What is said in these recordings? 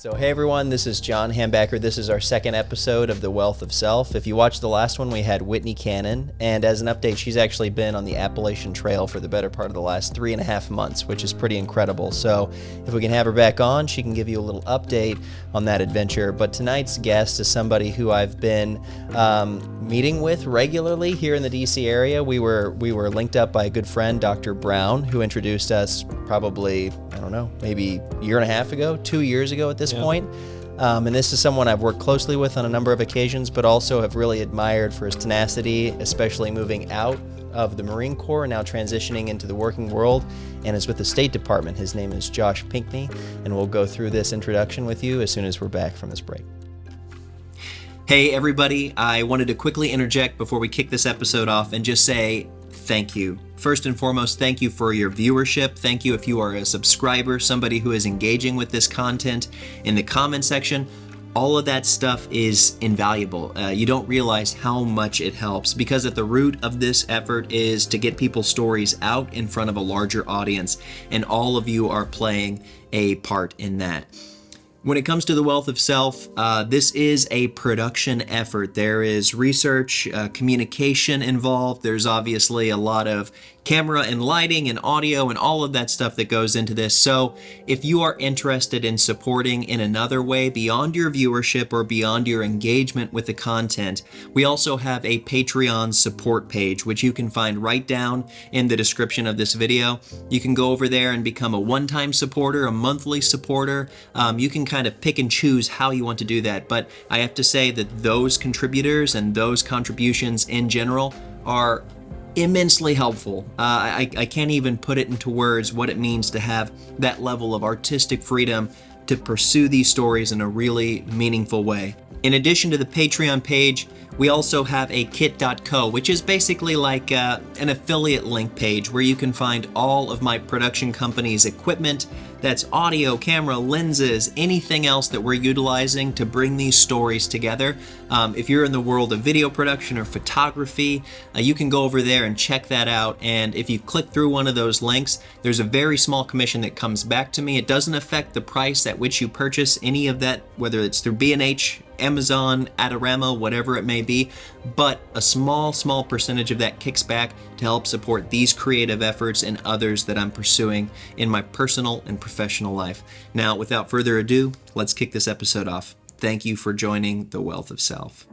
So hey everyone, this is John Hambacker. This is our second episode of The Wealth of Self. If you watched the last one, we had Whitney Cannon, and as an update, she's actually been on the Appalachian Trail for the better part of the last 3.5 months, which is pretty incredible. So if we can have her back on, she can give you a little update on that adventure. But tonight's guest is somebody who I've been meeting with regularly here in the DC area. We were linked up by a good friend, Dr. Brown, who introduced us probably, I don't know, maybe a year and a half ago, 2 years ago at this point. And this is someone I've worked closely with on a number of occasions, but also have really admired for his tenacity, especially moving out of the Marine Corps and now transitioning into the working world, and is with the State Department. His name is Josh Pinkney, and we'll go through this introduction with you as soon as we're back from this break. Hey everybody, I wanted to quickly interject before we kick this episode off and just say thank you. First and foremost, thank you for your viewership. Thank you if you are a subscriber, somebody who is engaging with this content in the comment section. All of that stuff is invaluable. You don't realize how much it helps, because at the root of this effort is to get people's stories out in front of a larger audience, and all of you are playing a part in that. When it comes to The Wealth of Self, this is a production effort. There is research, communication involved. There's obviously a lot of camera and lighting and audio and all of that stuff that goes into this. So if you are interested in supporting in another way beyond your viewership or beyond your engagement with the content, we also have a Patreon support page, which you can find right down in the description of this video. You can go over there and become a one-time supporter, a monthly supporter. You can kind of pick and choose how you want to do that. But I have to say that those contributors and those contributions in general are immensely helpful. I can't even put it into words what it means to have that level of artistic freedom to pursue these stories in a really meaningful way. In addition to the Patreon page, we also have a kit.co, which is basically like an affiliate link page where you can find all of my production company's equipment. That's audio, camera, lenses, anything else that we're utilizing to bring these stories together. If you're in the world of video production or photography, you can go over there and check that out. And if you click through one of those links, there's a very small commission that comes back to me. It doesn't affect the price at which you purchase any of that, whether it's through B&H, Amazon, Adorama, whatever it may be, but a small percentage of that kicks back to help support these creative efforts and others that I'm pursuing in my personal and professional life. Now, without further ado, let's kick this episode off. Thank you for joining The Wealth of Self.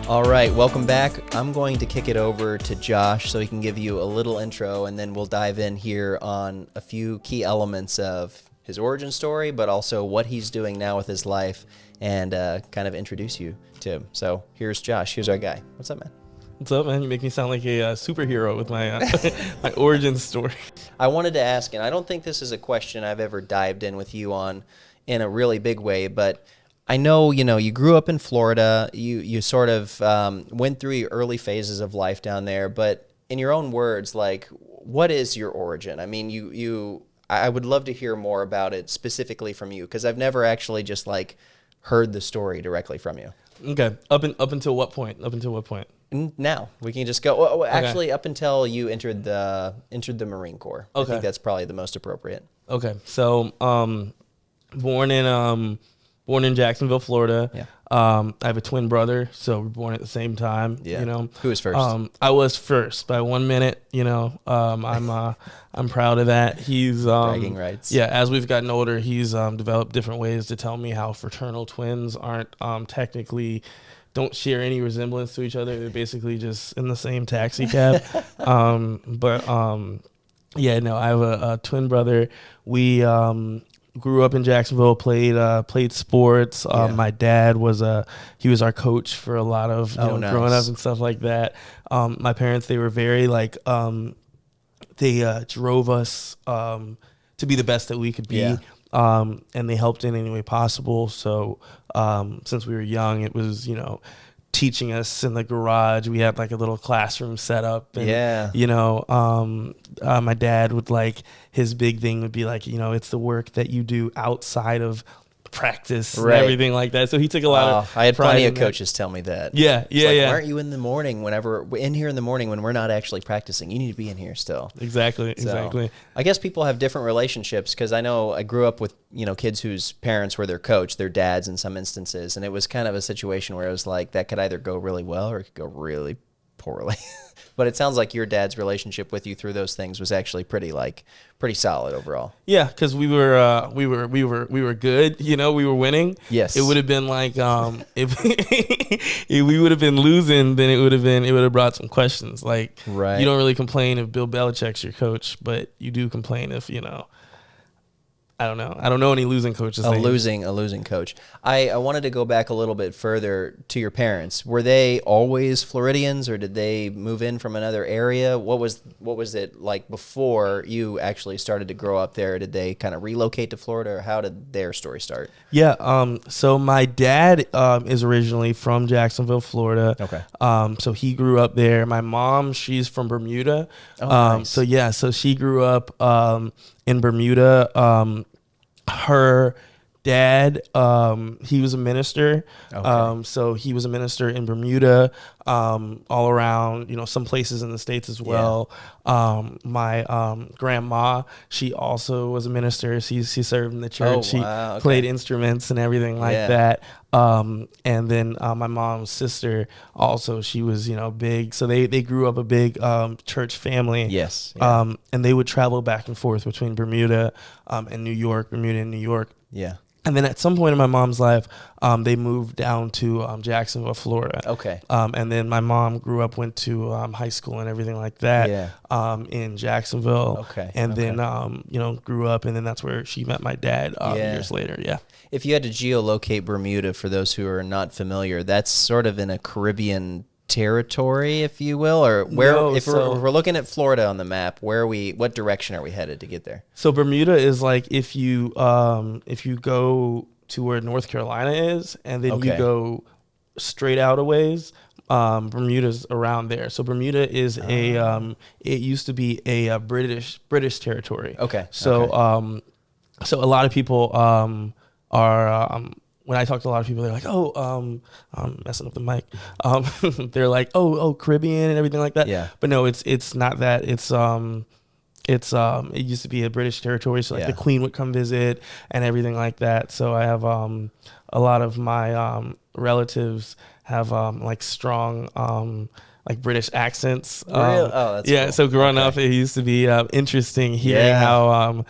All right, welcome back. I'm going to kick it over to Josh so he can give you a little intro, and then we'll dive in here on a few key elements of his origin story, but also what he's doing now with his life, and kind of introduce you to him. So here's Josh. Here's our guy. What's up, man? What's up, man? You make me sound like a superhero with my my origin story. I wanted to ask, and I don't think this is a question I've ever dived in with you on in a really big way, but I know, you grew up in Florida. You sort of went through your early phases of life down there, but in your own words, like, what is your origin? I mean, I would love to hear more about it specifically from you, because I've never actually just like heard the story directly from you. Okay. Up until what point? Now we can just go. Actually, up until you entered the Marine Corps. Okay. I think that's probably the most appropriate. Okay. So, born in Jacksonville, Florida. Yeah. I have a twin brother, so we're born at the same time. Yeah. Who was first? I was first by 1 minute. I'm proud of that. He's bragging rights. Yeah. As we've gotten older, he's developed different ways to tell me how fraternal twins aren't technically don't share any resemblance to each other. They're basically just in the same taxi cab. Yeah, no, I have a twin brother. We grew up in Jacksonville, played sports. My dad was he was our coach for a lot of Nice. growing up and stuff like that. My parents, they were very like they drove us to be the best that we could be. Yeah. And they helped in any way possible. So since we were young, it was, teaching us in the garage. We had like a little classroom set up. And, my dad would his big thing would be like, it's the work that you do outside of practice and everything like that. So he took a lot of I had pride plenty in of that. coaches tell me that. Yeah. Why aren't you in the morning whenever we're in here in the morning when we're not actually practicing? You need to be in here still. Exactly. I guess people have different relationships because I know I grew up with, kids whose parents were their coach, their dads in some instances. And it was kind of a situation where it was like that could either go really well or it could go really poorly. But it sounds like your dad's relationship with you through those things was actually pretty solid overall. Yeah, because we were good. We were winning. Yes. It would have been like if we would have been losing, then it would have brought some questions. Like, right. You don't really complain if Bill Belichick's your coach, but you do complain if I don't know. I don't know any losing coaches. A losing coach. I wanted to go back a little bit further to your parents. Were they always Floridians, or did they move in from another area? What was it like before you actually started to grow up there? Did they kind of relocate to Florida, or how did their story start? Yeah. So my dad is originally from Jacksonville, Florida. Okay. So he grew up there. My mom, she's from Bermuda. Oh, nice. So she grew up in Bermuda. Her dad, he was a minister. Okay. So he was a minister in Bermuda, all around, some places in the States as well. My grandma, she also was a minister. She served in the church. Oh, wow. She played instruments and everything like that. And then my mom's sister also, she was, big. So they grew up a big church family. Yes. Yeah. And they would travel back and forth between Bermuda and New York, Bermuda and New York. Yeah. And then at some point in my mom's life, they moved down to Jacksonville, Florida. Okay. And then my mom went to high school and everything like that in Jacksonville. Okay. And then, grew up, and then that's where she met my dad years later. Yeah. If you had to geolocate Bermuda, for those who are not familiar, that's sort of in a Caribbean territory, if you will, or where? No, if we're looking at Florida on the map, what direction are we headed to get there? So Bermuda is like if you go to where North Carolina is, and then you go straight out a ways, Bermuda's around there. So Bermuda is it used to be a British territory. Okay. So so a lot of people are. When I talk to a lot of people, they're like, I'm messing up the mic. They're like, Caribbean and everything like that. Yeah. But no, it's not that. It used to be a British territory. So the Queen would come visit and everything like that. So I have a lot of my relatives have strong British accents. Really? That's cool. So growing up, it used to be interesting hearing how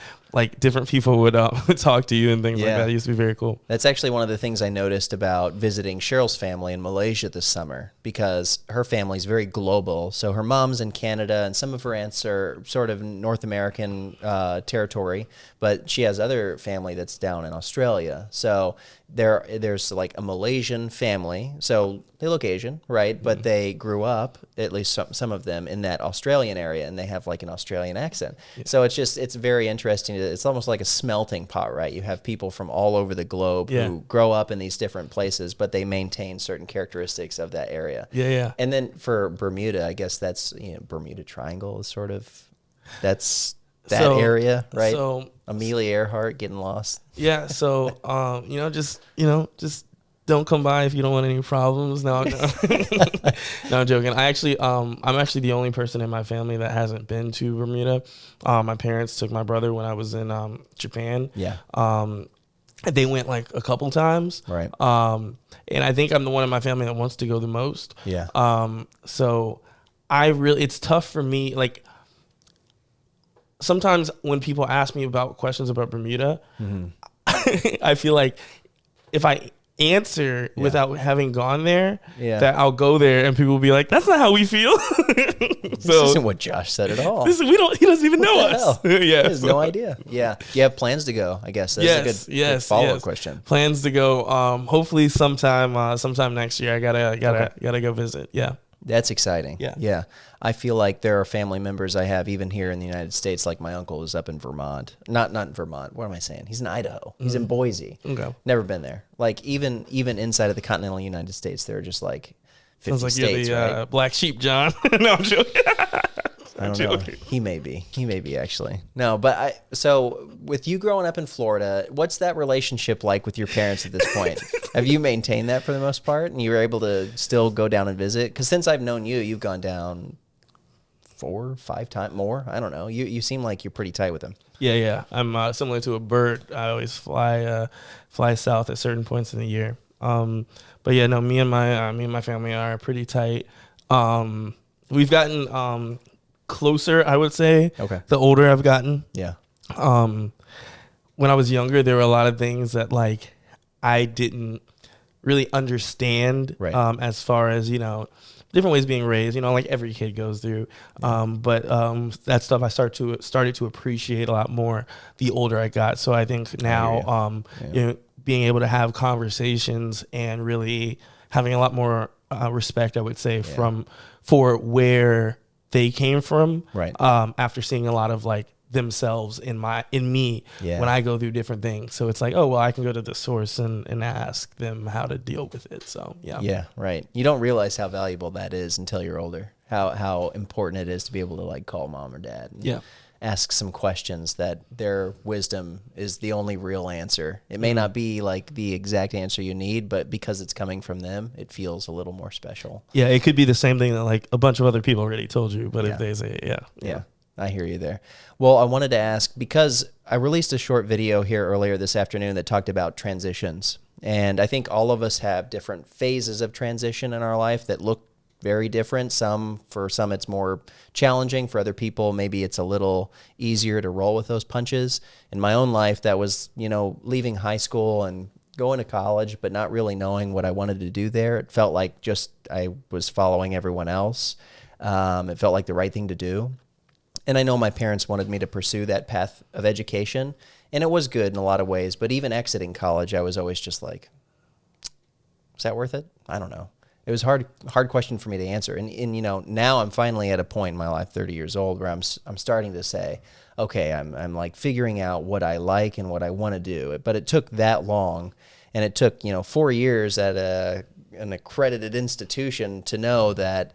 different people would talk to you and things like that. It used to be very cool. That's actually one of the things I noticed about visiting Cheryl's family in Malaysia this summer, because her family's very global. So her mom's in Canada, and some of her aunts are sort of North American territory, but she has other family that's down in Australia. So there's like a Malaysian family. So they look Asian, right? But they grew up, at least some of them, in that Australian area, and they have like an Australian accent. Yeah. So it's very interesting. It's almost like a smelting pot, right? You have people from all over the globe who grow up in these different places, but they maintain certain characteristics of that area. Yeah. And then for Bermuda, I guess that's, Bermuda Triangle is sort of, that's that area, right? So Amelia Earhart getting lost. Yeah. So, just don't come by if you don't want any problems. No, I'm joking. I'm actually the only person in my family that hasn't been to Bermuda. My parents took my brother when I was in Japan. Yeah. They went like a couple times. Right. And I think I'm the one in my family that wants to go the most. Yeah. So it's tough for me. Like, sometimes when people ask me about questions about Bermuda, I feel like if I answer without having gone there Yeah. that I'll go there and people will be like, that's not how we feel. This isn't what Josh said at all. He doesn't even know us. Yeah, he has so- no idea. Yeah. Do you have plans to go? I guess that's a good follow-up question. Plans to go. Hopefully sometime next year. I gotta go visit. Yeah. That's exciting. Yeah. Yeah. I feel like there are family members I have even here in the United States, like my uncle is up in Vermont. Not in Vermont. What am I saying? He's in Idaho. He's in Boise. Okay. Never been there. Like even inside of the continental United States, there are just like 50 Sounds like states, you're the right? black sheep, John. No, I'm joking. I don't know. He may be actually. No, but so with you growing up in Florida, what's that relationship like with your parents at this point? Have you maintained that for the most part, and you were able to still go down and visit? Because since I've known you, you've gone down 4 or 5 times more. I don't know. You seem like you're pretty tight with them. Yeah. I'm similar to a bird. I always fly south at certain points in the year. But yeah, no, me and my family are pretty tight. We've gotten closer, I would say. Okay. The older I've gotten. Yeah. When I was younger, there were a lot of things that like I didn't really understand. Right. As far as different ways of being raised. Like every kid goes through. But that stuff I started to appreciate a lot more the older I got. So I think now being able to have conversations and really having a lot more respect, I would say, for where they came from. Right. After seeing a lot of like themselves in me when I go through different things. So it's like, oh well, I can go to the source and ask them how to deal with it. So yeah, right. You don't realize how valuable that is until you're older. How important it is to be able to like call mom or dad and ask some questions that their wisdom is the only real answer. It may not be like the exact answer you need, but because it's coming from them, it feels a little more special. Yeah, it could be the same thing that like a bunch of other people already told you, but if they say yeah. I hear you there. Well, I wanted to ask, because I released a short video here earlier this afternoon that talked about transitions. And I think all of us have different phases of transition in our life that look very different. For some, it's more challenging. For other people, maybe it's a little easier to roll with those punches. In my own life, that was, leaving high school and going to college, but not really knowing what I wanted to do there. It felt like I was following everyone else. It felt like the right thing to do. And I know my parents wanted me to pursue that path of education, and it was good in a lot of ways. But even exiting college, I was always just like, is that worth it? I don't know. It was hard question for me to answer. And now I'm finally at a point in my life, 30 years old, where I'm starting to say, okay, I'm like figuring out what I like and what I want to do. But it took that long, and it took 4 years at an accredited institution to know that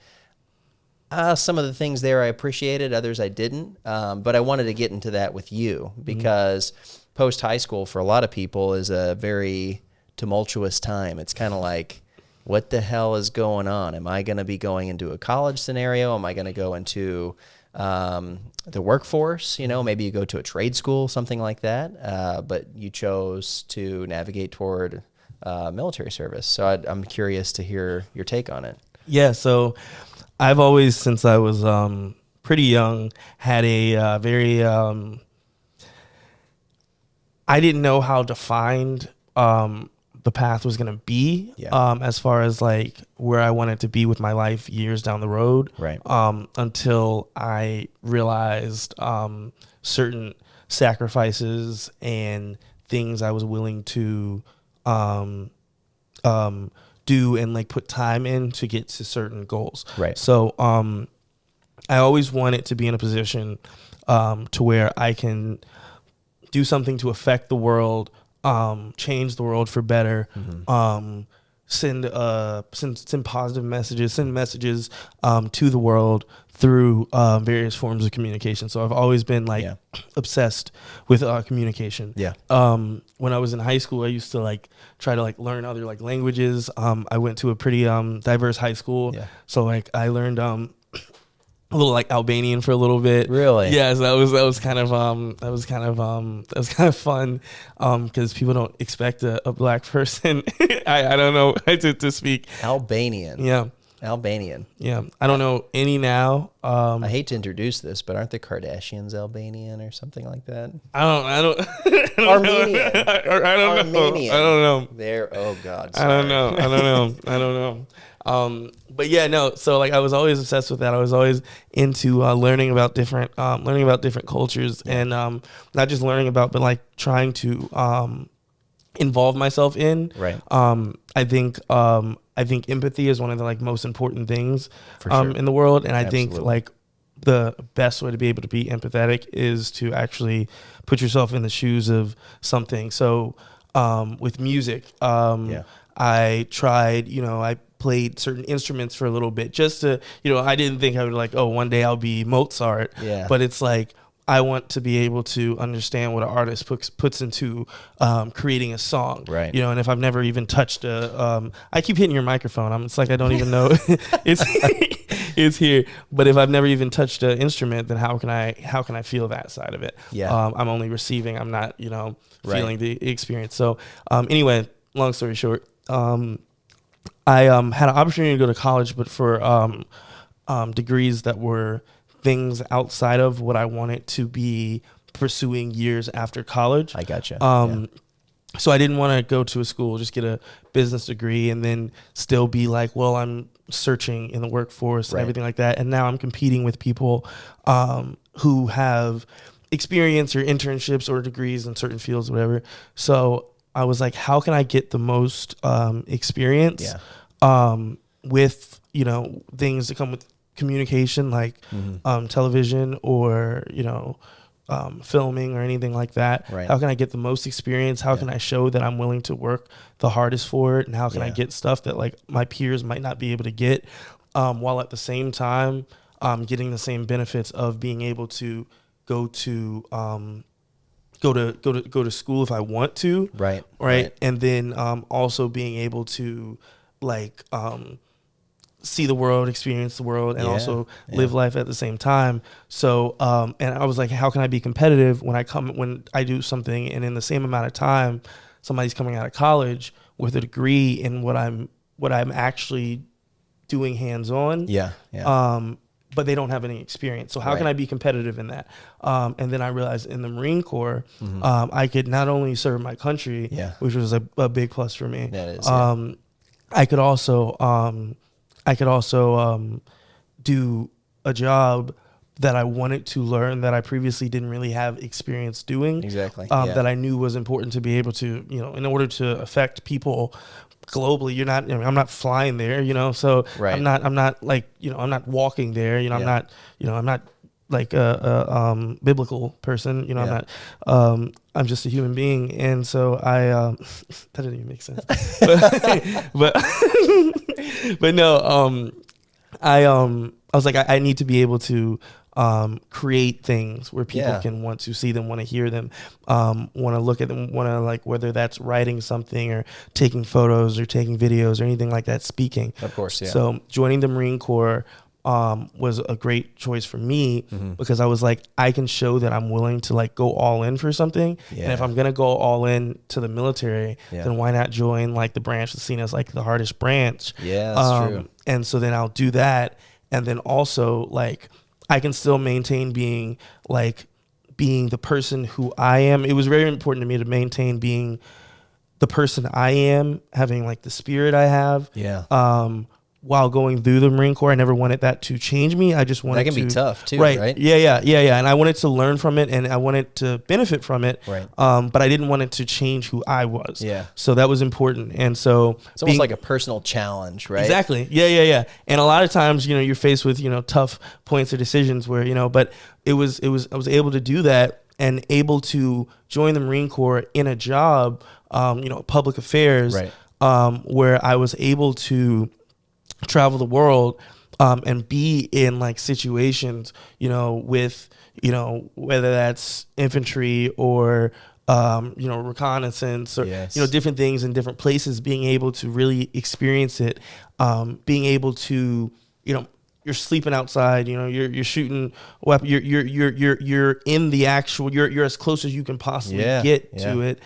some of the things there I appreciated, others I didn't. But I wanted to get into that with you because post-high school for a lot of people is a very tumultuous time. It's kind of like, what the hell is going on? Am I going to be going into a college scenario? Am I going to go into the workforce? Maybe you go to a trade school, something like that. But you chose to navigate toward military service. So I'm curious to hear your take on it. Yeah, so I've always, since I was pretty young, had a very, I didn't know how defined the path was going to be as far as like where I wanted to be with my life years down the road. Right. Until I realized certain sacrifices and things I was willing to do and like put time in to get to certain goals. Right. So I always wanted to be in a position to where I can do something to affect the world, change the world for better, send positive messages, send messages to the world through various forms of communication. So I've always been like obsessed with communication. Yeah. When I was in high school, I used to like try to like learn other like languages. I went to a pretty diverse high school. Yeah. So like I learned a little like Albanian for a little bit. Really? Yeah. So that was kind of fun because people don't expect a black person. I don't know to speak Albanian. Yeah. Albanian. Yeah, I don't know any now. I hate to introduce this, but aren't the Kardashians Albanian or something like that? I don't Armenian. I don't know. Armenian. I don't know. There. Oh God. I don't Sorry. know. I don't know. But yeah, no. So like, I was always obsessed with that. I was always into learning about different cultures, and not just learning about, but like trying to involve myself in. Right. I think empathy is one of the like most important things For sure. in the world, and I think Absolutely. like the best way to be able to be empathetic is to actually put yourself in the shoes of something. So with music, I tried, I played certain instruments for a little bit just to, I didn't think I would like, oh, one day I'll be Mozart. Yeah. But it's like, I want to be able to understand what an artist puts into creating a song. Right. And if I've never even touched I keep hitting your microphone. It's like I don't even know it's here. But if I've never even touched an instrument, then how can I feel that side of it? Yeah. I'm only receiving. I'm not, feeling Right. the experience. So anyway, long story short, I had an opportunity to go to college, but for degrees that were things outside of what I wanted to be pursuing years after college. I gotcha. So I didn't want to go to a school, just get a business degree and then still be like, well, I'm searching in the workforce and Right. everything like that. And now I'm competing with people who have experience or internships or degrees in certain fields, whatever. So I was like, how can I get the most experience with, things that come with communication, like television or filming or anything like that. Right. How can I get the most experience? How can I show that I'm willing to work the hardest for it? And how can I get stuff that like my peers might not be able to get, while at the same time getting the same benefits of being able to go to school if I want to. Right. And then also being able to like see the world, experience the world, and also live life at the same time. So, and I was like, how can I be competitive when I do something and in the same amount of time, somebody's coming out of college with a degree in what I'm actually doing hands-on. But they don't have any experience. So how can I be competitive in that? And then I realized in the Marine Corps, I could not only serve my country, which was a big plus for me. That is, I could also do a job that I wanted to learn that I previously didn't really have experience doing. Exactly. That I knew was important to be able to, in order to affect people globally. I'm not flying there, so Right. I'm not like, I'm not walking there, I'm not like a biblical person, I'm not, I'm just a human being. And so that didn't even make sense, but no, I was like, I need to be able to create things where people can want to see them, want to hear them, want to look at them, want to like, whether that's writing something or taking photos or taking videos or anything like that, speaking. Of course, yeah. So joining the Marine Corps was a great choice for me because I was like, I can show that I'm willing to like go all in for something. Yeah. And if I'm going to go all in to the military, then why not join like the branch that's seen as like the hardest branch? Yeah, that's true. And so then I'll do that. And then also like, I can still maintain being the person who I am. It was very important to me to maintain being the person I am, having like the spirit I have. While going through the Marine Corps, I never wanted that to change me. I just wanted that can be tough too, right? right? Yeah. And I wanted to learn from it, and I wanted to benefit from it. Right. But I didn't want it to change who I was. Yeah. So that was important, and so It's almost like a personal challenge, right? Exactly. Yeah. And a lot of times, you're faced with tough points or decisions where but I was able to do that and able to join the Marine Corps in a job, public affairs, Right. Where I was able to travel the world and be in like situations, with, whether that's infantry or, reconnaissance or, different things in different places, being able to really experience it, being able to, you're sleeping outside, you're shooting weapon, you're in the actual, you're as close as you can possibly get to it.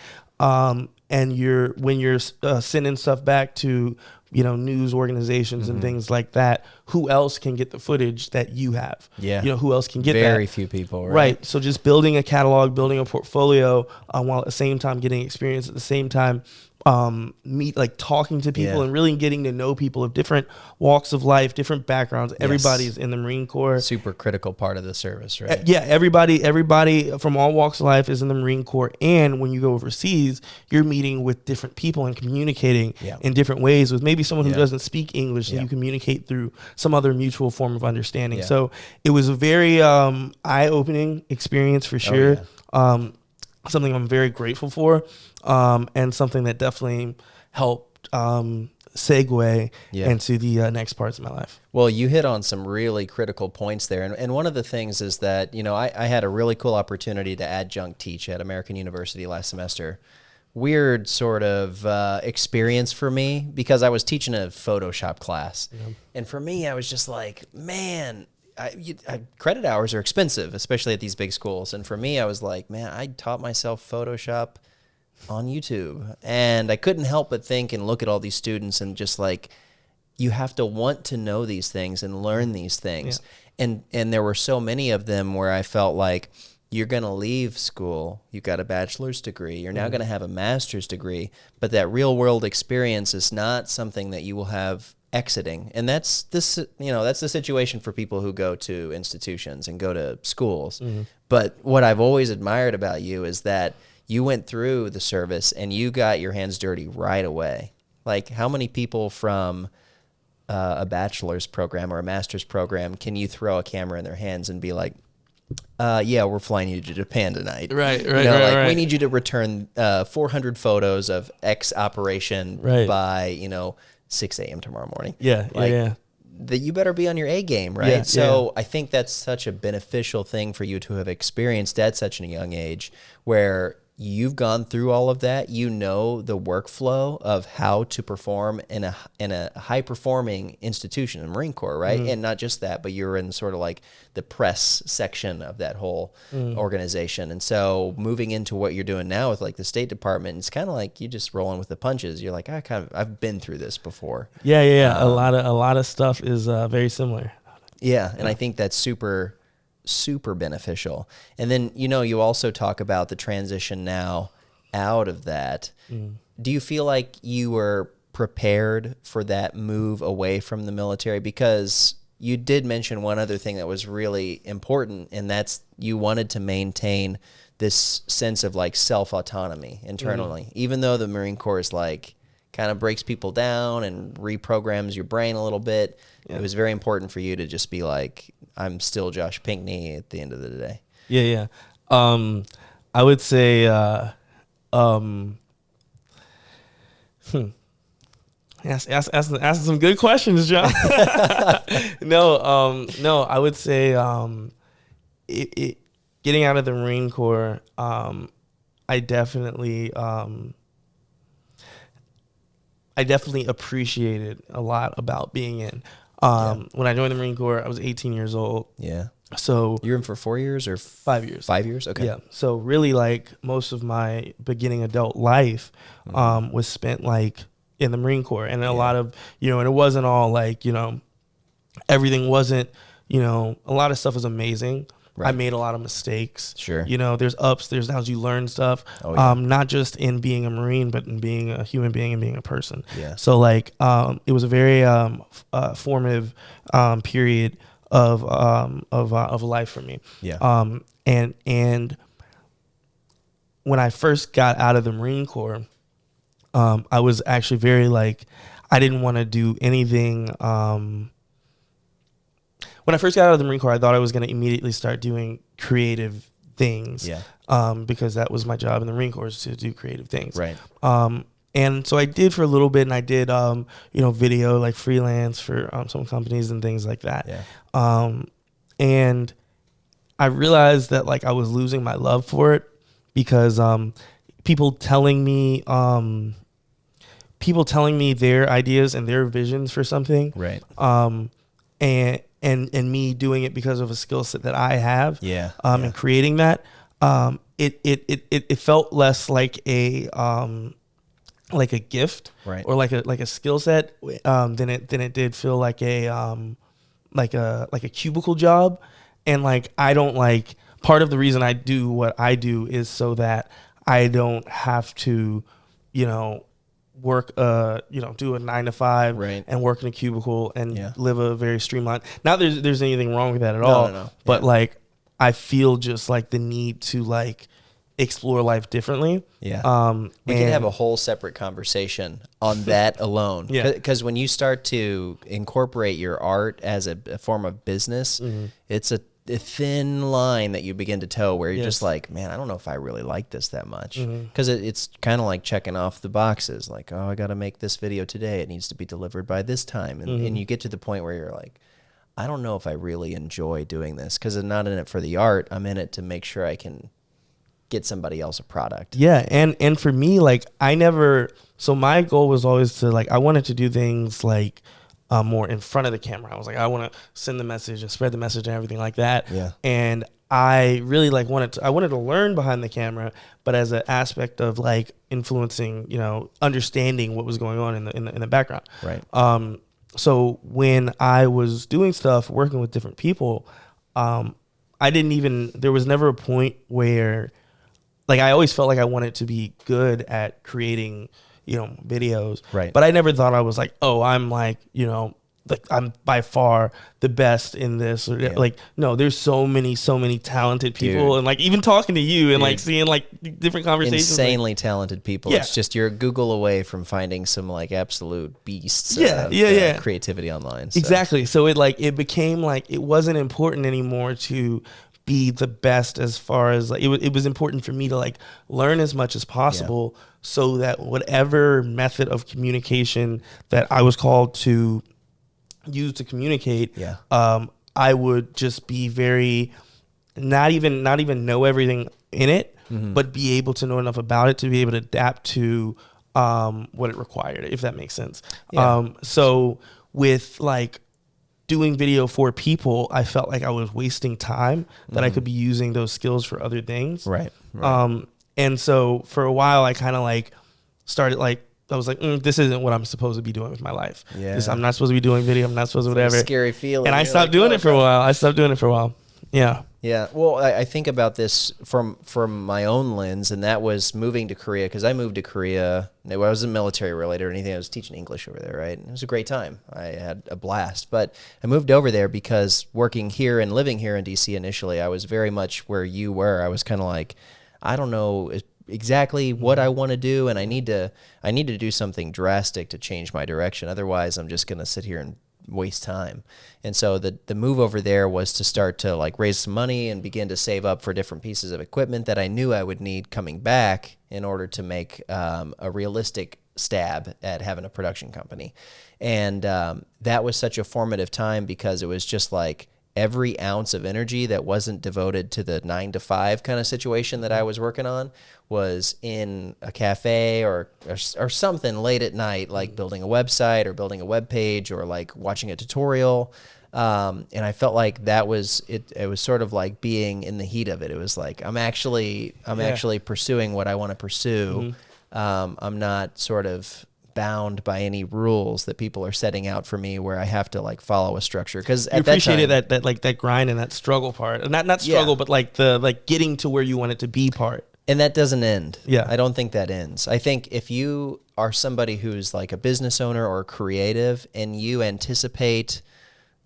and when you're sending stuff back to, news organizations and things like that, who else can get the footage that you have? Yeah. Who else can get that? Very few people, Right. So just building a catalog, building a portfolio, while at the same time getting experience, at the same time talking to people and really getting to know people of different walks of life, different backgrounds. Everybody's in the Marine Corps. Super critical part of the service, right? Yeah, everybody from all walks of life is in the Marine Corps. And when you go overseas, you're meeting with different people and communicating in different ways with maybe someone who doesn't speak English, and you communicate through some other mutual form of understanding. So it was a very eye-opening experience for sure. Something I'm very grateful for, and something that definitely helped segue into the next parts of my life. Well, you hit on some really critical points there. And one of the things is that, I had a really cool opportunity to adjunct teach at American University last semester. Weird sort of experience for me because I was teaching a Photoshop class. And for me, I was just like, man, credit hours are expensive, especially at these big schools. And for me, I was like, man, I taught myself Photoshop on YouTube. And I couldn't help but think and look at all these students and just like, you have to want to know these things and learn these things. And there were so many of them where I felt like, you're going to leave school, you've got a bachelor's degree, you're now going to have a master's degree, but that real world experience is not something that you will have exiting. And that's the situation for people who go to institutions and go to schools. But what I've always admired about you is that you went through the service and you got your hands dirty right away. Like, how many people from a bachelor's program or a master's program can you throw a camera in their hands and be like, we're flying you to Japan tonight. Right. We need you to return 400 photos of X operation by, 6 a.m. tomorrow morning. That you better be on your A game, right? I think that's such a beneficial thing for you to have experienced at such a young age, where you've gone through all of that. You know the workflow of how to perform in a high performing institution, in the Marine Corps, right? And not just that, but you're in sort of like the press section of that whole organization. And so moving into what you're doing now with like the State Department, it's kind of like you just rolling with the punches. You're like, I've been through this before. A lot of stuff is very similar. And I think that's super beneficial. And then, you also talk about the transition now out of that. Do you feel like you were prepared for that move away from the military? Because you did mention one other thing that was really important, and that's you wanted to maintain this sense of like self-autonomy internally, even though the Marine Corps is like kind of breaks people down and reprograms your brain a little bit. It was very important for you to just be like, I'm still Josh Pinkney at the end of the day. I would say, ask some good questions, John. No, I would say, getting out of the Marine Corps, I definitely appreciated a lot about being in. When I joined the Marine Corps, I was 18 years old. So you're in for 4 years or 5 years? 5 years. Okay. Yeah. So really, like most of my beginning adult life, was spent like in the Marine Corps, and a lot of, and it wasn't all like, everything wasn't, a lot of stuff was amazing. Right. I made a lot of mistakes. Sure. There's ups, there's downs. You learn stuff. Not just in being a Marine, but in being a human being and being a person. So like, it was a very formative period of life for me. And when I first got out of the Marine Corps, I was actually very like, I didn't want to do anything. When I first got out of the Marine Corps, I thought I was going to immediately start doing creative things. Because that was my job in the Marine Corps, is to do creative things. Right. And so I did for a little bit, and I did, video, like freelance for some companies and things like that. And I realized that like I was losing my love for it, because people telling me their ideas and their visions for something. Right. And me doing it because of a skill set that I have. And creating that, it felt less like a like a gift, right, or like a skill set, than it did feel like a cubicle job. And like, I don't like, part of the reason I do what I do is so that I don't have to, work, do a 9 to 5 right, and work in a cubicle and yeah, live a very streamlined. Not there's anything wrong with that at no, all. no, But yeah, like, I feel just like the need to like explore life differently. yeah. We could have And a whole separate conversation on that alone. Yeah. Because when you start to incorporate your art as a form of business, it's a thin line that you begin to toe where you're just Yes. like, man, I don't know if I really like this that much. Because it's kind of like checking off the boxes. Like, oh, I got to make this video today. It needs to be delivered by this time. And you get to the point where you're like, I don't know if I really enjoy doing this because I'm not in it for the art. I'm in it to make sure I can get somebody else a product. Yeah, and for me, like, so my goal was always to, like, I wanted to do things like more in front of the camera. I was like, I want to send the message and spread the message and everything like that. Yeah. And I really like wanted to learn behind the camera, but as an aspect of like influencing, understanding what was going on in the background. Right. So when I was doing stuff, working with different people, there was never a point where, like, I always felt like I wanted to be good at creating, videos. Right. But I never thought I was like, oh, I'm like, like I'm by far the best in this. Or, like, no, there's so many talented people. Dude. And like, even talking to you and like Dude. seeing like different conversations. Insanely talented people. Yeah. It's just you're a Google away from finding some like absolute beasts Yeah, of creativity online. So. Exactly. So it became like, it wasn't important anymore to be the best, as far as like, it was important for me to like learn as much as possible, so that whatever method of communication that I was called to use to communicate, I would just be very, not even know everything in it, but be able to know enough about it to be able to adapt to what it required, if that makes sense. Yeah. So with like doing video for people, I felt like I was wasting time that I could be using those skills for other things. Right. And so for a while, I kind of like started like, I was like, this isn't what I'm supposed to be doing with my life. Yeah. I'm not supposed to be doing video. I'm not supposed to whatever. Scary feeling. And I stopped doing it for a while. Yeah. Yeah. Well, I think about this from my own lens, and that was moving to Korea, because I moved to Korea. I wasn't military related or anything. I was teaching English over there, right? And it was a great time. I had a blast. But I moved over there because working here and living here in DC initially, I was very much where you were. I was kind of like, I don't know exactly what I want to do, and I need to do something drastic to change my direction. Otherwise, I'm just going to sit here and waste time. And so the move over there was to start to like raise some money and begin to save up for different pieces of equipment that I knew I would need coming back in order to make a realistic stab at having a production company. And that was such a formative time, because it was just like every ounce of energy that wasn't devoted to the 9 to 5 kind of situation that I was working on was in a cafe or something late at night, like building a website or building a web page or like watching a tutorial. And I felt like that was it. It was sort of like being in the heat of it. It was like, I'm actually pursuing what I want to pursue. I'm not sort of bound by any rules that people are setting out for me, where I have to like follow a structure. Because you appreciated that like that grind and that struggle part, and not struggle, but like the like getting to where you want it to be part. And that doesn't end. Yeah. I don't think that ends. I think if you are somebody who's like a business owner or creative, and you anticipate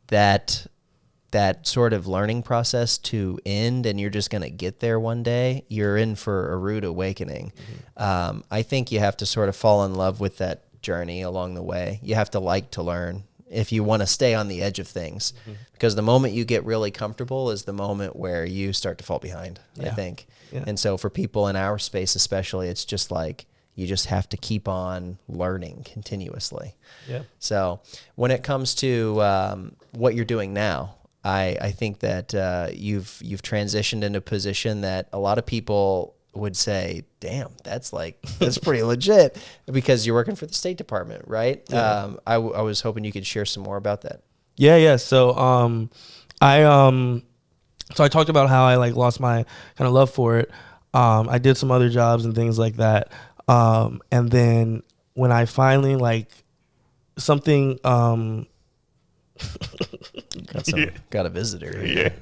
that sort of learning process to end and you're just going to get there one day, you're in for a rude awakening. I think you have to sort of fall in love with that journey along the way. You have to like to learn if you want to stay on the edge of things, because the moment you get really comfortable is the moment where you start to fall behind, I think. Yeah. And so for people in our space especially, it's just like you just have to keep on learning continuously. Yeah. So when it comes to what you're doing now, I think that you've transitioned into a position that a lot of people would say, damn, that's pretty legit, because you're working for the State Department, right? Yeah. I was hoping you could share some more about that. Yeah. So I talked about how I like lost my kind of love for it. I did some other jobs and things like that. And then when I finally like something, got a visitor here.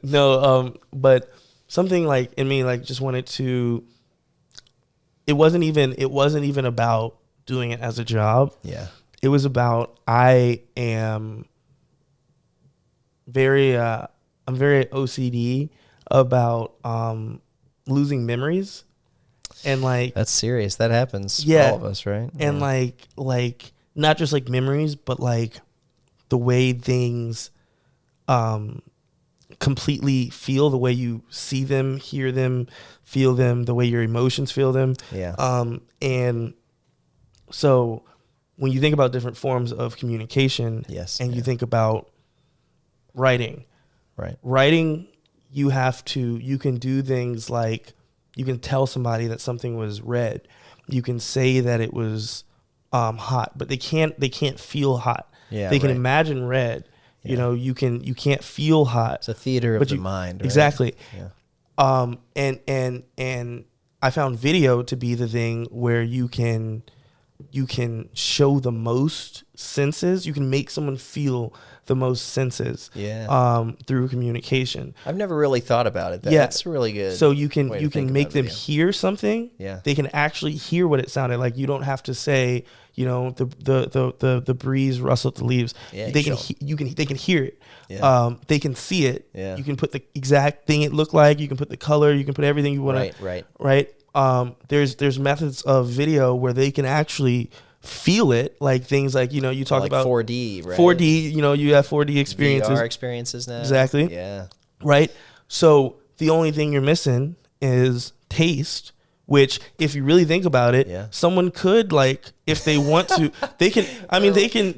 No, but something like in me like just wanted to. It wasn't even about doing it as a job. Yeah. It was about I'm very OCD about losing memories, and like That's serious. That happens Yeah. for all of us, right? and Yeah. like not just like memories, but like the way things completely feel, the way you see them, hear them, feel them, the way your emotions feel them. Yeah. And so when you think about different forms of communication, Yes, and you yeah. think about writing, Right. you can do things like you can tell somebody that something was red. You can say that it was hot, but they can't feel hot. Yeah, They can right. imagine red. You Yeah. know, you can't feel hot. It's a theater of But the you- mind, right? Exactly. Yeah. And I found video to be the thing where you can show the most senses. You can make someone feel the most senses. Yeah. Through communication. I've never really thought about it. Yeah. That's really good. So you way to think make about them video. hear something. Yeah. They can actually hear what it sounded like. You don't have to say, you know, the breeze rustled the leaves. Yeah, They you can they can hear it. Yeah. They can see it. Yeah. You can put the exact thing it looked like. You can put the color. You can put everything you want to. Right. There's methods of video where they can actually feel it, like things like, you know, you talk Like about 4D, right? 4D, you know, you have 4D experiences. VR experiences now. Exactly. Yeah. Right? So the only thing you're missing is taste, which if you really think about it, Yeah. someone could, like, if they want to, they can, I mean, they can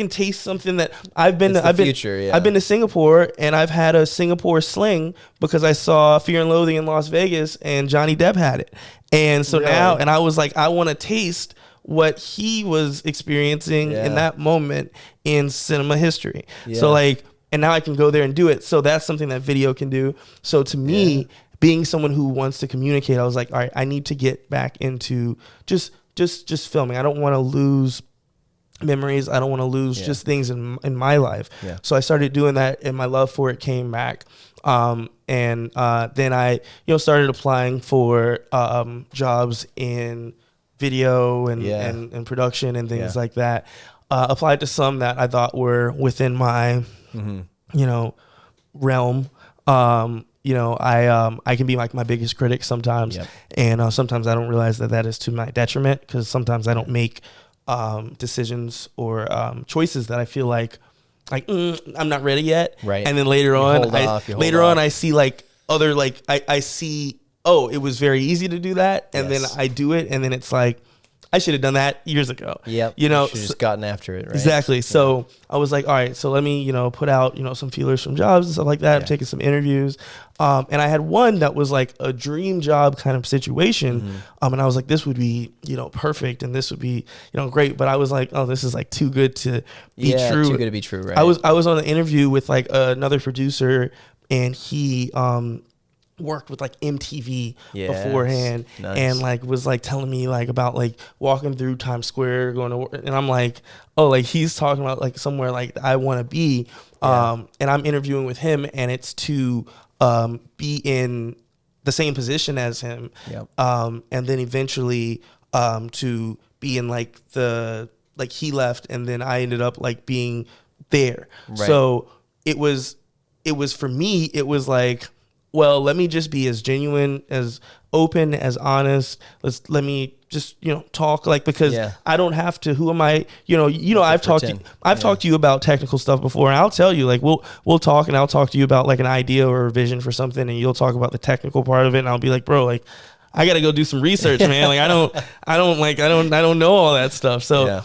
taste something that I've been It's the future, yeah. I've been to Singapore, and I've had a Singapore sling because I saw Fear and Loathing in Las Vegas and Johnny Depp had it. And so Really? now, and I was like, I want to taste what he was experiencing Yeah. in that moment in cinema history. Yeah. So like, and now I can go there and do it. So that's something that video can do. So to me, being someone who wants to communicate, I was like, all right, I need to get back into just filming. I don't want to lose memories. I don't want to lose just things in my life. Yeah. So I started doing that, and my love for it came back. Then I, you know, started applying for jobs in video and production and things like that. Applied to some that I thought were within my, you know, realm. You know, I can be like my biggest critic sometimes, and sometimes I don't realize that is to my detriment, because sometimes I don't make decisions or choices that I feel like I'm not ready yet. Right. And then later on, I I see like other, like I see, oh, it was very easy to do that, and then I do it, and then it's like, I should have done that years ago. Yep. You know, should have just gotten after it, right? Exactly. So I was like, all right, so let me, you know, put out, you know, some feelers from jobs and stuff like that. I'm taking some interviews. And I had one that was like a dream job kind of situation. And I was like, this would be, you know, perfect. And this would be, you know, great. But I was like, oh, this is like too good to be true. Too good to be true, right? I was on an interview with like another producer, and he, worked with like MTV beforehand, and like was like telling me like about like walking through Times Square going to work, and I'm like, oh, like he's talking about like somewhere like I want to be, and I'm interviewing with him, and it's to be in the same position as him, and then eventually to be in like he left, and then I ended up like being there. So it was for me, it was like, well, let me just be as genuine, as open, as honest. Let me just, you know, talk, like, because I don't have to. Who am I? You know, I've talked to you about technical stuff before, and I'll tell you, like, we'll talk, and I'll talk to you about like an idea or a vision for something, and you'll talk about the technical part of it, and I'll be like, bro, like, I got to go do some research, man. Like, I don't know all that stuff. So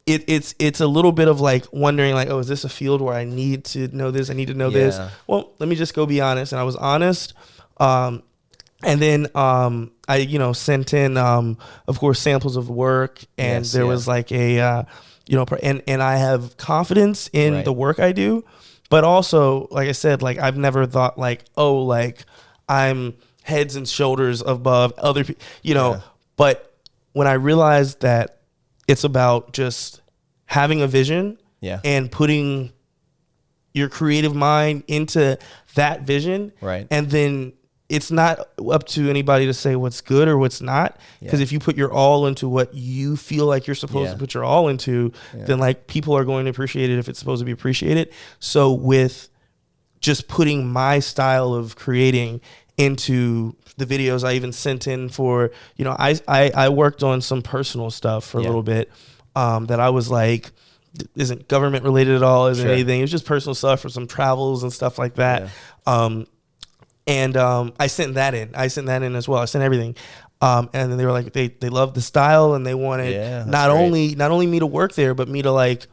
it's a little bit of like wondering like, oh, is this a field where I need to know this? I need to know this. Well, let me just go be honest. And I was honest. And then I, you know, sent in, of course, samples of work, and there was like a, you know, and I have confidence in the work I do, but also, like I said, like I've never thought like, oh, like I'm heads and shoulders above other people, you know. Yeah. But when I realized that it's about just having a vision and putting your creative mind into that vision, Right. and then it's not up to anybody to say what's good or what's not, because if you put your all into what you feel like you're supposed to put your all into, then like people are going to appreciate it if it's supposed to be appreciated. So with just putting my style of creating into the videos I even sent in for, you know, I worked on some personal stuff for a little bit that I was like, isn't government related at all, isn't anything. It was just personal stuff for some travels and stuff like that. I sent that in. I sent that in as well. I sent everything. And then they were like, they loved the style, and they wanted not only me to work there, but me to like,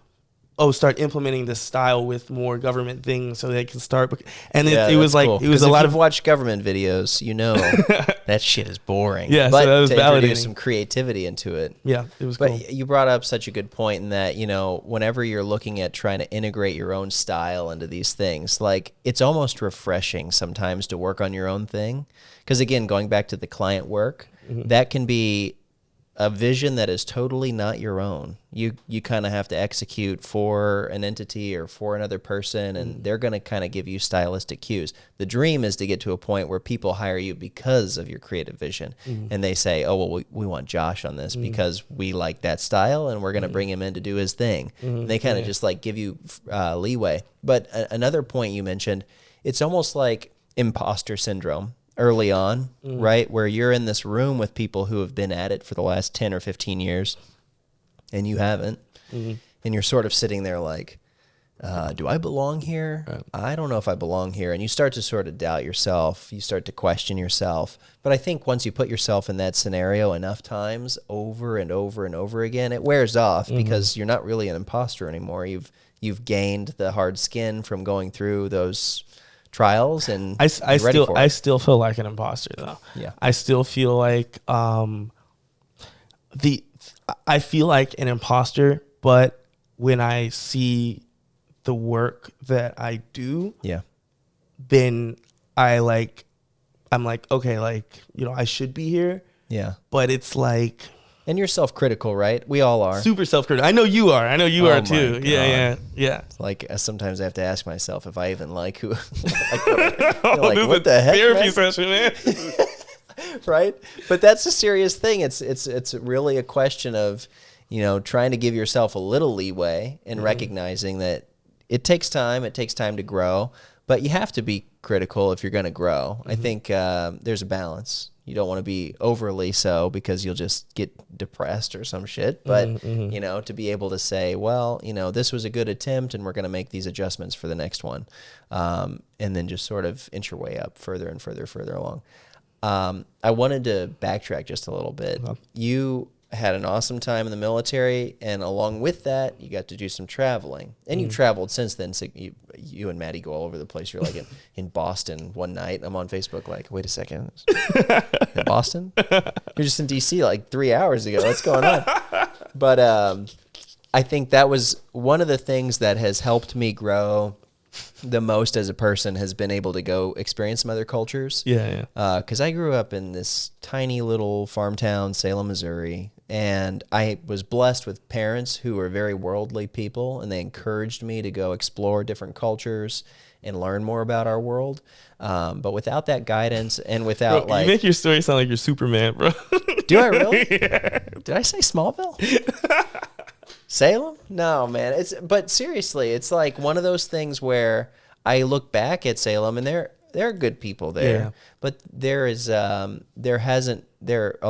start implementing this style with more government things so they can start. And it was like, cool. It was a lot of watched government videos, you know, that shit is boring. Yeah. But so that was to validating. Introduce some creativity into it. Yeah. It was but cool. You brought up such a good point in that, you know, whenever you're looking at trying to integrate your own style into these things, like it's almost refreshing sometimes to work on your own thing. Because again, going back to the client work, that can be a vision that is totally not your own. You kind of have to execute for an entity or for another person, and they're going to kind of give you stylistic cues. The dream is to get to a point where people hire you because of your creative vision, and they say, oh, well, we want Josh on this because we like that style, and we're going to bring him in to do his thing. And they kind of just like give you leeway. But another point you mentioned, it's almost like imposter syndrome early on, right? Where you're in this room with people who have been at it for the last 10 or 15 years and you haven't. And you're sort of sitting there like, do I belong here? Right. I don't know if I belong here. And you start to sort of doubt yourself. You start to question yourself. But I think once you put yourself in that scenario enough times over and over and over again, it wears off because you're not really an imposter anymore. You've gained the hard skin from going through those trials, and I still feel like an imposter though. Yeah. I still feel like I feel like an imposter, but when I see the work that I do, then I'm like, okay, like, you know, I should be here. Yeah. But it's like, and you're self-critical, right? We all are. Super self-critical. I know you are. I know you are too. Yeah. Like sometimes I have to ask myself if I even like who. Like what the heck? Therapy session, man. Right? But that's a serious thing. It's really a question of, you know, trying to give yourself a little leeway and recognizing that it takes time. It takes time to grow, but you have to be critical if you're going to grow. I think there's a balance. You don't want to be overly so because you'll just get depressed or some shit. But, you know, to be able to say, well, you know, this was a good attempt and we're going to make these adjustments for the next one. And then just sort of inch your way up further and further along. I wanted to backtrack just a little bit. You had an awesome time in the military, and along with that, you got to do some traveling. And you've traveled since then. So you and Maddie go all over the place. You're like in Boston one night. I'm on Facebook like, wait a second. In Boston? You're just in D.C. like 3 hours ago. What's going on? But I think that was one of the things that has helped me grow the most as a person, has been able to go experience some other cultures. Because I grew up in this tiny little farm town, Salem, Missouri, and I was blessed with parents who were very worldly people, and they encouraged me to go explore different cultures and learn more about our world. But without that guidance and without you make your story sound like you're Superman, bro. Do I really? Did I say Smallville? Salem? No, man. But seriously, it's like one of those things where I look back at Salem, and there are good people there, but there a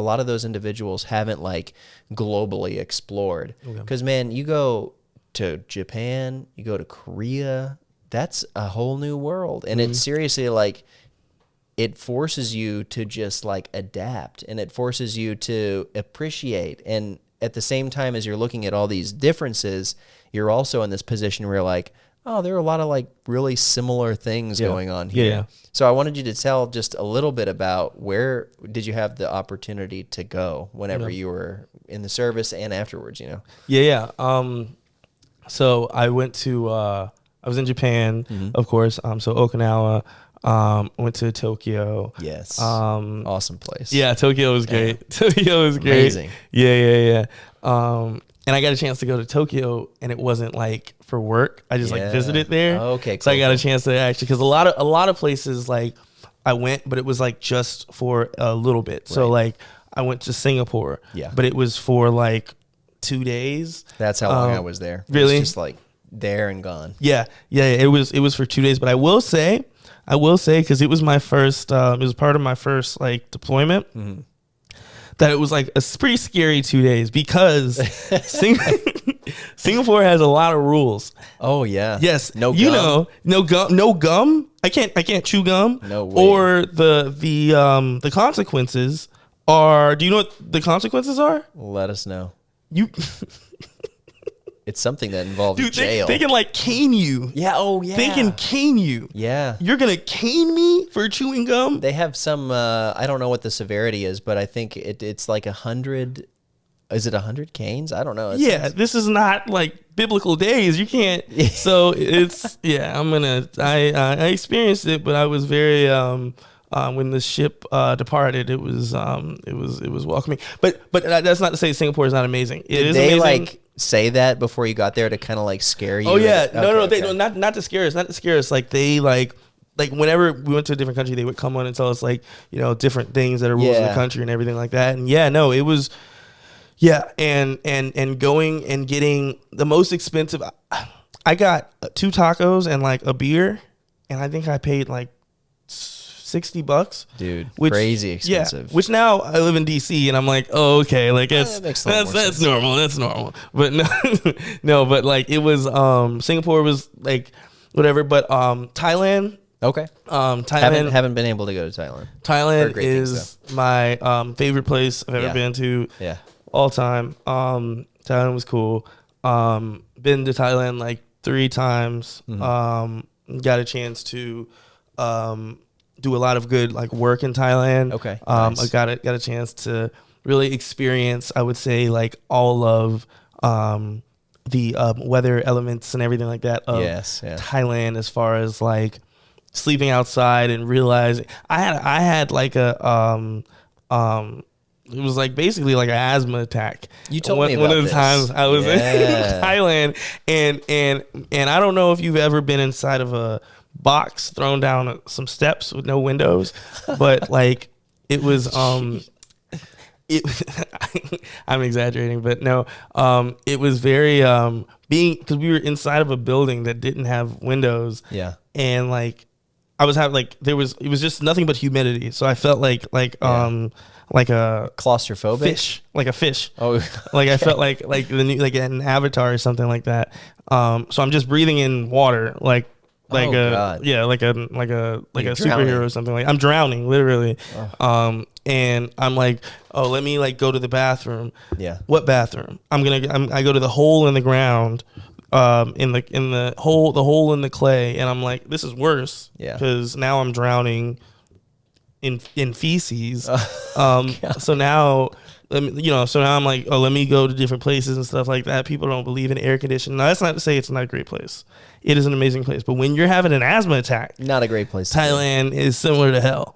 lot of those individuals haven't like globally explored. Because man, you go to Japan, you go to Korea, that's a whole new world, and it's seriously like it forces you to just like adapt, and it forces you to appreciate. And at the same time as you're looking at all these differences, you're also in this position where you're like, oh, there are a lot of like really similar things going on here. So I wanted you to tell just a little bit about where did you have the opportunity to go whenever you were in the service and afterwards, you know? So I went to, I was in Japan, of course. So Okinawa, Went to Tokyo. Yes. Awesome place. Yeah, Tokyo was great. Tokyo was great. Amazing. Yeah. And I got a chance to go to Tokyo, and it wasn't like for work. I just like visited there. Okay, cool. So I got a chance to actually, because a lot of places like I went, but it was like just for a little bit. So like I went to Singapore. Yeah. But it was for like 2 days. That's how long I was there. Really? It was just like there and gone. Yeah. It was for 2 days. But I will say, because it was my first, it was part of my first like deployment. Mm-hmm. That it was like a pretty scary 2 days because Singapore has a lot of rules. Oh yeah. Yes. No gum. You know, no gum. I can't chew gum. No way. Or the consequences are. Do you know what the consequences are? Let us know. You. It's something that involves Dude, jail. They can like cane you. Yeah. Oh yeah. They can cane you. Yeah. You're gonna cane me for chewing gum? They have some. I don't know what the severity is, but I think it's like 100. Is it 100 canes? I don't know. This is not like biblical days. You can't. So it's I experienced it, but I was very when the ship departed, it was welcoming. But that's not to say Singapore is not amazing. It is amazing. Like say that before you got there to kind of like scare you? Oh yeah, Okay. not to scare us. Like they like whenever we went to a different country, they would come on and tell us like different things that are rules in the country and everything like that. And it was. Yeah, and going and getting the most expensive. I got 2 tacos and like a beer, and I think I paid like $60. Dude, crazy expensive. Yeah, which now I live in DC, and I'm like, oh okay, like that's normal. That's normal. But no, but like it was Singapore was like whatever, but Thailand. Okay. Thailand. Haven't been able to go to Thailand. Thailand is my favorite place I've ever been to. Yeah. All time. Thailand was cool. Been to Thailand like 3 times. Mm-hmm. Got a chance to do a lot of good like work in Thailand. Okay. Nice. I got a chance to really experience, I would say, like all of the weather elements and everything like that of Thailand, as far as like sleeping outside and realizing I had like a it was like basically like an asthma attack. You told me about one of the times I was in Thailand, and I don't know if you've ever been inside of a box thrown down some steps with no windows, but like it was I'm exaggerating, but no, it was very because we were inside of a building that didn't have windows. Yeah, and like I was having like it was just nothing but humidity, so I felt like a claustrophobic fish, like a fish. Oh, like I felt like the new, like an Avatar or something like that. So I'm just breathing in water, like a superhero or something. Like I'm drowning, literally. Oh. And I'm like, oh, let me like go to the bathroom. Yeah. What bathroom? I go to the hole in the ground, in the hole in the clay, and I'm like, this is worse. Yeah. Because now I'm drowning in feces. So now I'm like, oh, let me go to different places and stuff like that. People don't believe in air conditioning. Now that's not to say it's not a great place. It is an amazing place, but when you're having an asthma attack, not a great place. Thailand is similar to hell.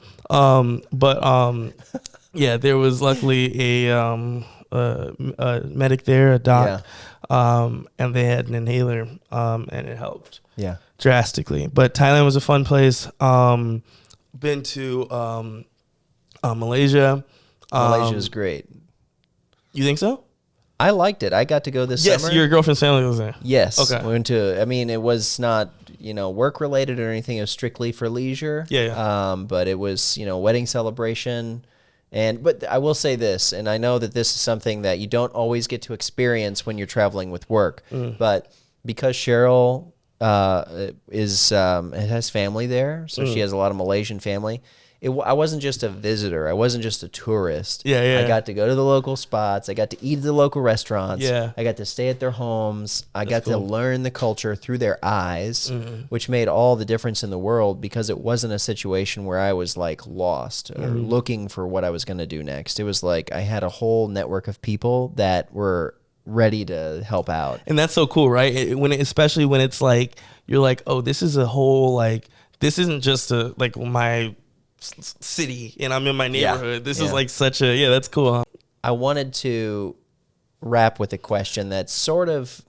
Yeah, there was luckily a medic there, a doc, and they had an inhaler, and it helped. Yeah, drastically. But Thailand was a fun place. Been to Malaysia. Malaysia is great. You think so? I liked it. I got to go this summer. Yes, your girlfriend's family was there. Yes. Okay. We went to, I mean, it was not, work related or anything. It was strictly for leisure. Yeah. But it was, wedding celebration. But I will say this, and I know that this is something that you don't always get to experience when you're traveling with work. But because Cheryl has family there, so she has a lot of Malaysian family. I wasn't just a visitor. I wasn't just a tourist. I got to go to the local spots. I got to eat at the local restaurants. I got to stay at their homes. I got to learn the culture through their eyes, which made all the difference in the world, because it wasn't a situation where I was like lost or looking for what I was going to do next. It was like I had a whole network of people that were ready to help out. And that's so cool, right? Especially when it's like, you're like, oh, this is a whole like this isn't just like my city and I'm in my neighborhood. This is like such a, that's cool. Huh? I wanted to wrap with a question that's sort of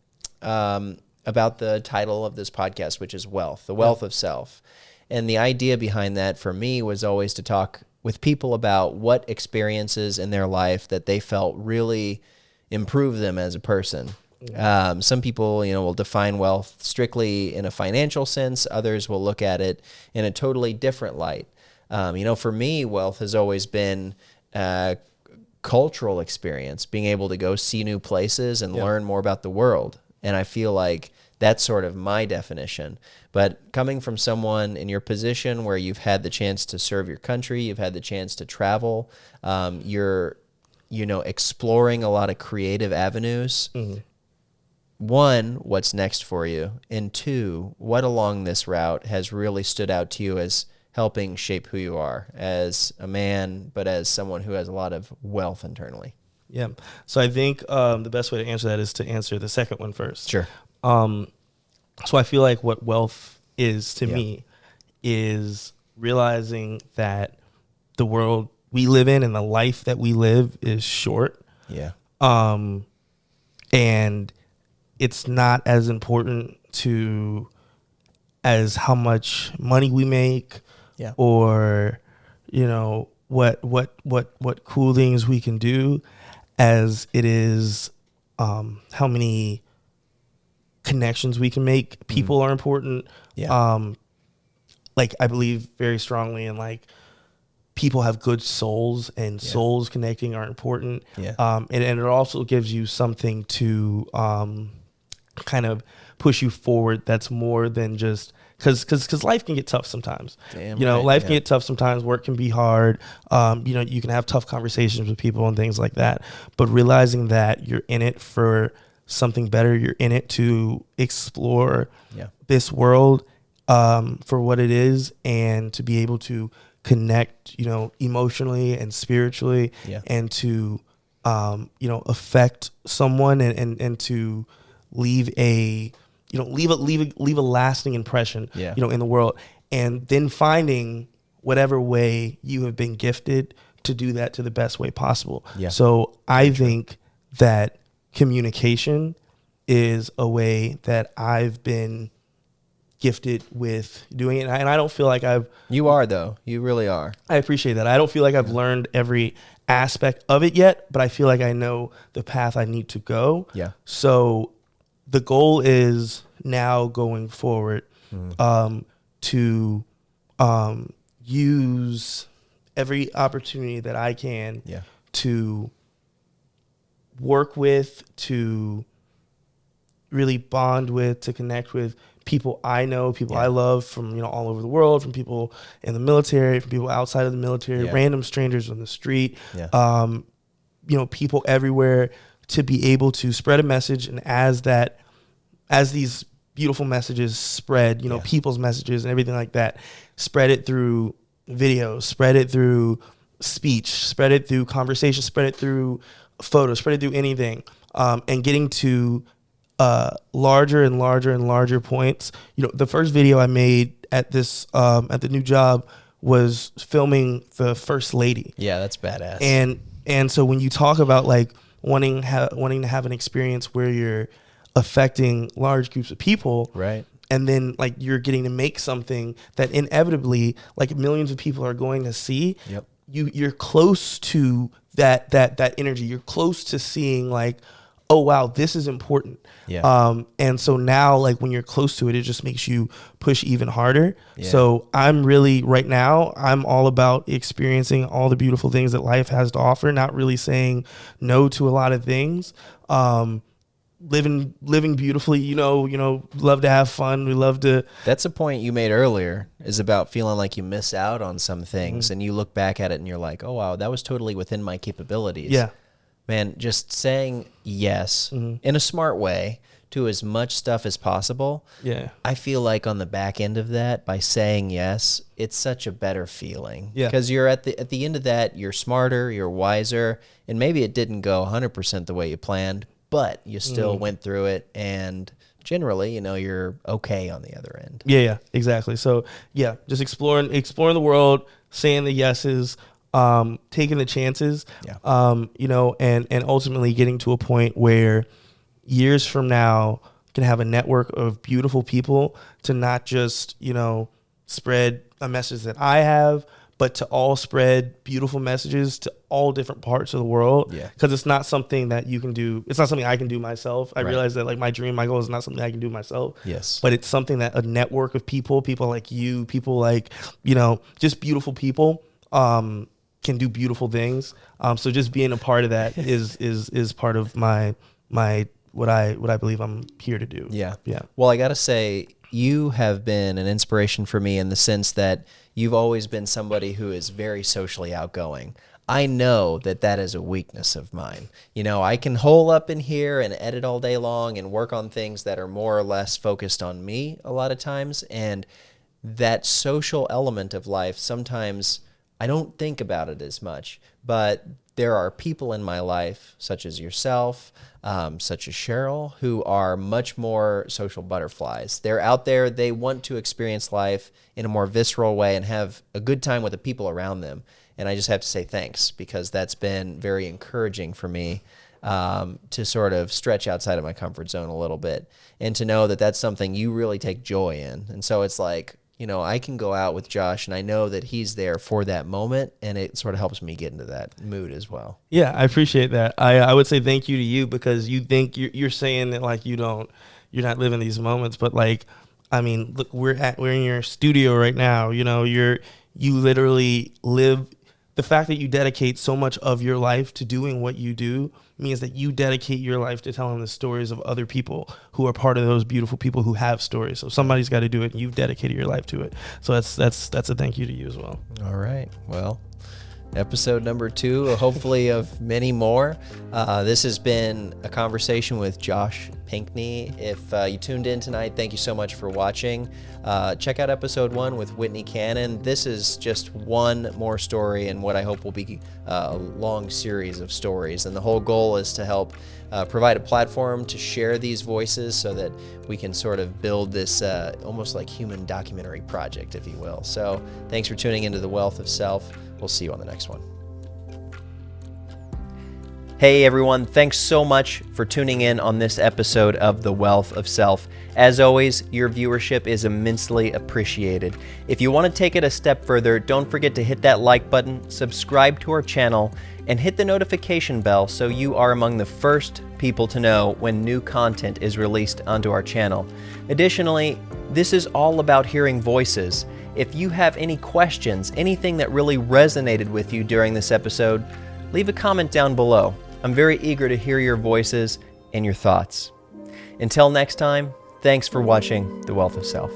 about the title of this podcast, which is wealth, the wealth of self. And the idea behind that for me was always to talk with people about what experiences in their life that they felt really improve them as a person. Some people, will define wealth strictly in a financial sense. Others will look at it in a totally different light. For me, wealth has always been cultural experience, being able to go see new places and learn more about the world. And I feel like that's sort of my definition. But coming from someone in your position where you've had the chance to serve your country, you've had the chance to travel, you're, exploring a lot of creative avenues. Mm-hmm. One, what's next for you? And two, what along this route has really stood out to you as helping shape who you are as a man, but as someone who has a lot of wealth internally? Yeah. So I think the best way to answer that is to answer the second one first. Sure. So I feel like what wealth is to me is realizing that the world we live in and the life that we live is short. Yeah. And it's not as important as how much money we make, or what cool things we can do, as it is how many connections we can make. People are important. Like I believe very strongly in like people have good souls, and souls connecting are important. And it also gives you something to kind of push you forward. That's more than just because life can get tough sometimes. Life can get tough sometimes. Work can be hard. You can have tough conversations with people and things like that. But realizing that you're in it for something better, you're in it to explore this world for what it is, and to be able to connect, emotionally and spiritually, and to affect someone, and to leave a lasting impression, in the world, and then finding whatever way you have been gifted to do that to the best way possible. So I think that communication is a way that I've been gifted with doing it. And I don't feel like You are, though. You really are. I appreciate that. I don't feel like I've learned every aspect of it yet, but I feel like I know the path I need to go. So the goal is now going forward to use every opportunity that I can to work with, to really bond with, to connect with people I know, people I love from, all over the world, from people in the military, from people outside of the military, random strangers on the street, people everywhere, to be able to spread a message. And as these beautiful messages spread, people's messages and everything like that, spread it through videos, spread it through speech, spread it through conversation, spread it through photos, spread it through anything, and getting to larger and larger and larger points. The first video I made at this at the new job was filming the first lady. Yeah, that's badass. And so when you talk about like wanting to have an experience where you're affecting large groups of people, right? And then like you're getting to make something that inevitably like millions of people are going to see. You're close to that energy. You're close to seeing like, oh wow, this is important. And so now like when you're close to it, it just makes you push even harder. So I'm really right now, I'm all about experiencing all the beautiful things that life has to offer, not really saying no to a lot of things. Living beautifully, love to have fun. We love to. That's a point you made earlier, is about feeling like you miss out on some things, and you look back at it and you're like, oh wow, that was totally within my capabilities. Man, just saying yes in a smart way to as much stuff as possible. I feel like on the back end of that, by saying yes, it's such a better feeling. Because you're at the end of that, you're smarter, you're wiser, and maybe it didn't go 100% the way you planned, but you still went through it and generally, you're okay on the other end. Yeah, exactly. So yeah, just exploring the world, saying the yeses, taking the chances, Yeah. And ultimately getting to a point where years from now can have a network of beautiful people to not just, spread a message that I have, but to all spread beautiful messages to all different parts of the world. Yeah. Because it's not something that you can do. It's not something I can do myself. I Right. realize that, like, my dream, my goal is not something I can do myself. Yes. But it's something that a network of people like you, people like, just beautiful people, can do beautiful things. So just being a part of that is part of my what I believe I'm here to do. Yeah. Yeah. Well, I got to say, you have been an inspiration for me in the sense that you've always been somebody who is very socially outgoing. I know that is a weakness of mine. I can hole up in here and edit all day long and work on things that are more or less focused on me a lot of times. And that social element of life, sometimes I don't think about it as much, but there are people in my life, such as yourself, such as Cheryl, who are much more social butterflies. They're out there. They want to experience life in a more visceral way and have a good time with the people around them. And I just have to say thanks, because that's been very encouraging for me, to sort of stretch outside of my comfort zone a little bit and to know that that's something you really take joy in. And so it's like, I can go out with Josh and I know that he's there for that moment, and it sort of helps me get into that mood as well. Yeah, I appreciate that. I would say thank you to you, because you think you're saying that, like, you're not living these moments, but, like, I mean, look, we're in your studio right now. You literally live. The fact that you dedicate so much of your life to doing what you do means that you dedicate your life to telling the stories of other people who are part of those beautiful people who have stories. So somebody's got to do it, and you've dedicated your life to it. So that's a thank you to you as well. All right. Well, episode number 2, hopefully of many more. This has been a conversation with Josh Pinkney. If you tuned in tonight, thank you so much for watching. Check out episode 1 with Whitney Cannon. This is just one more story in what I hope will be a long series of stories. And the whole goal is to help provide a platform to share these voices so that we can sort of build this almost like human documentary project, if you will. So thanks for tuning into The Wealth of Self. We'll see you on the next one. Hey everyone, thanks so much for tuning in on this episode of The Wealth of Self. As always, your viewership is immensely appreciated. If you want to take it a step further, don't forget to hit that like button, subscribe to our channel, and hit the notification bell so you are among the first people to know when new content is released onto our channel. Additionally, this is all about hearing voices. If you have any questions, anything that really resonated with you during this episode, leave a comment down below. I'm very eager to hear your voices and your thoughts. Until next time, thanks for watching The Wealth of Self.